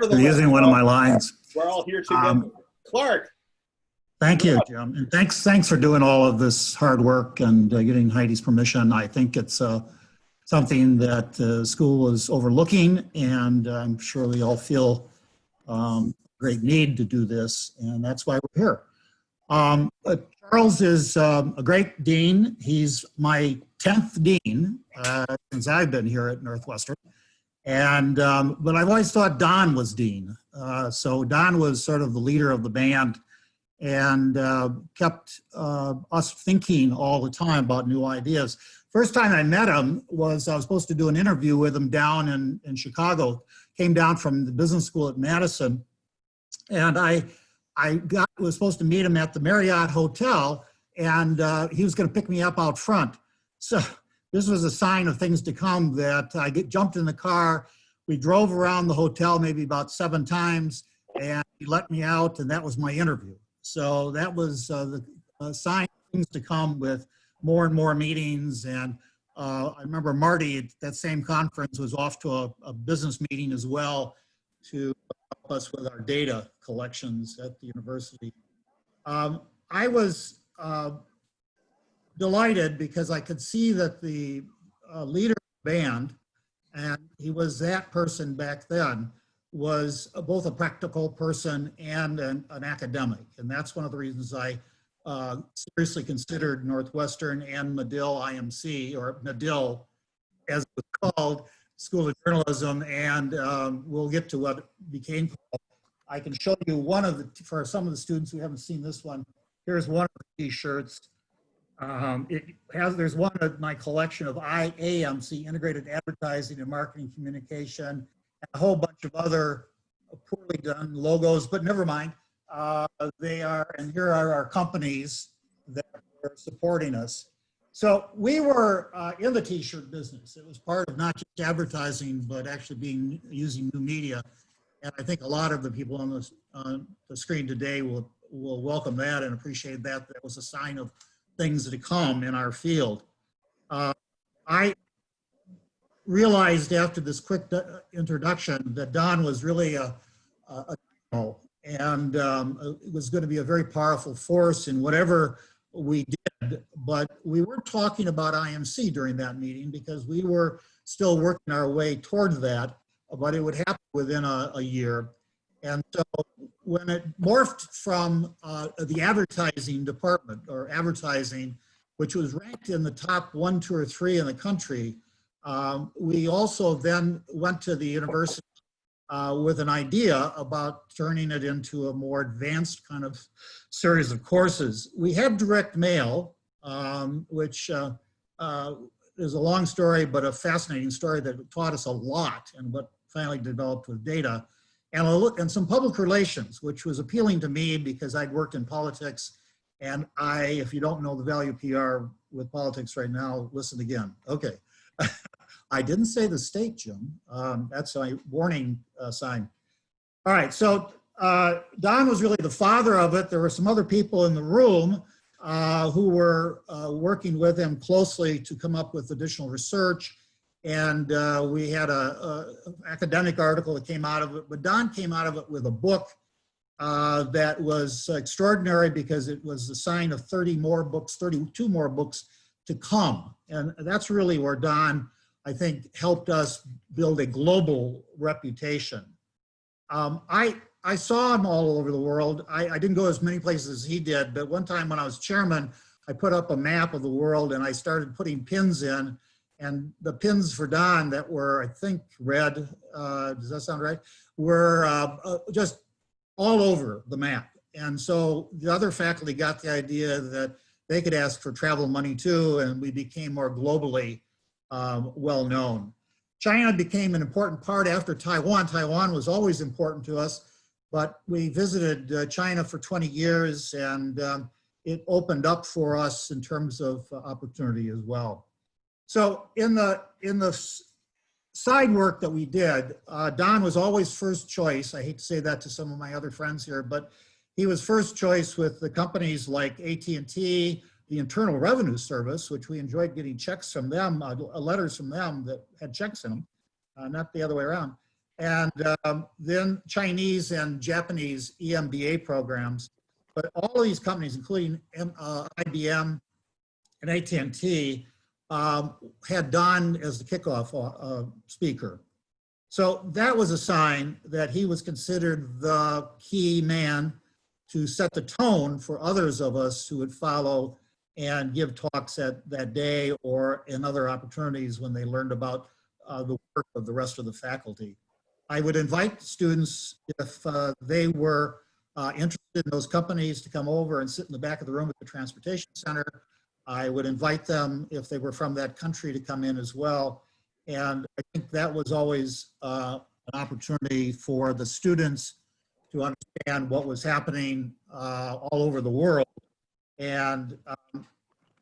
You're using one of my lines. We're all here together. Clarke. Thank you, Jim. And thanks for doing all of this hard work and getting Heidi's permission. I think it's something that the school is overlooking, and I'm sure we all feel great need to do this, and that's why we're here. Charles is a great dean. He's my 10th dean since I've been here at Northwestern. And, but I've always thought Don was dean. So Don was sort of the leader of the band and kept us thinking all the time about new ideas. First time I met him was I was supposed to do an interview with him down in Chicago. Came down from the business school at Madison, and I was supposed to meet him at the Marriott Hotel, and he was going to pick me up out front. So this was a sign of things to come that I jumped in the car. We drove around the hotel maybe about 7 times, and he let me out, and that was my interview. So that was the sign of things to come with more and more meetings. And I remember Marty at that same conference was off to a business meeting as well to help us with our data collections at the university. I was delighted because I could see that the leader of the band, and he was that person back then, was both a practical person and an academic. And that's one of the reasons I seriously considered Northwestern and Medill IMC, or Medill as it was called, School of Journalism, and we'll get to what became called. I can show you one of the, for some of the students who haven't seen this one, here's one of the t-shirts. There's one of my collection of IAMC, Integrated Advertising and Marketing Communication, and a whole bunch of other poorly done logos, but never mind. They are, and here are our companies that are supporting us. So we were in the t-shirt business. It was part of not just advertising, but actually using new media. And I think a lot of the people on the screen today will welcome that and appreciate that. That was a sign of things to come in our field. I realized after this quick introduction that Don was really a and it was going to be a very powerful force in whatever we did, but we weren't talking about IMC during that meeting because we were still working our way towards that, but it would happen within a year. And so when it morphed from the advertising department, or advertising, which was ranked in the top 1, 2, or 3 in the country, we also then went to the university with an idea about turning it into a more advanced kind of series of courses. We had direct mail, which is a long story, but a fascinating story that taught us a lot and what finally developed with data. And some public relations, which was appealing to me because I'd worked in politics. And if you don't know the value of PR with politics right now, listen again. Okay. I didn't say the state, Jim. That's a warning sign. All right, so Don was really the father of it. There were some other people in the room who were working with him closely to come up with additional research. And we had an academic article that came out of it, but Don came out of it with a book that was extraordinary because it was a sign of 32 more books to come. And that's really where Don, I think, helped us build a global reputation. I saw him all over the world. I didn't go as many places as he did, but one time when I was chairman, I put up a map of the world and I started putting pins in, and the pins for Don that were, I think, red, does that sound right, were just all over the map. And so the other faculty got the idea that they could ask for travel money too, and we became more globally well known. China became an important part after Taiwan. Taiwan was always important to us, but we visited China for 20 years and it opened up for us in terms of opportunity as well. So in the side work that we did, Don was always first choice. I hate to say that to some of my other friends here, but he was first choice with the companies like AT&T, the Internal Revenue Service, which we enjoyed getting checks from them, letters from them that had checks in them, not the other way around. and then Chinese and Japanese EMBA programs. But all of these companies, including IBM and AT&T, had Don as the kickoff speaker. So that was a sign that he was considered the key man to set the tone for others of us who would follow and give talks that day or in other opportunities when they learned about the work of the rest of the faculty. I would invite students, if they were interested in those companies, to come over and sit in the back of the room at the Transportation Center. I would invite them, if they were from that country, to come in as well. And I think that was always an opportunity for the students to understand what was happening all over the world. And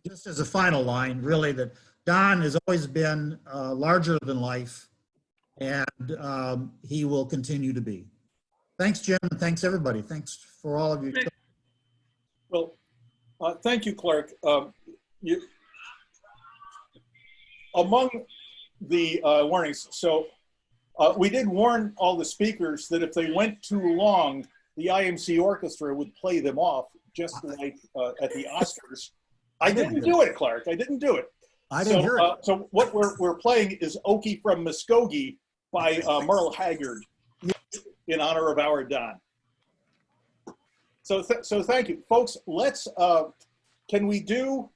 just as a final line, really, that Don has always been larger than life, and he will continue to be. Thanks, Jim, and thanks, everybody. Thanks for all of you. Well, thank you, Clarke. Among the warnings, so we did warn all the speakers that if they went too long, the IMC orchestra would play them off, just like at the Oscars. I didn't do it, Clarke. I didn't do it. I didn't hear it. So what we're playing is Okie from Muskogee by Merle Haggard in honor of our Don. So thank you, folks. Let's can we do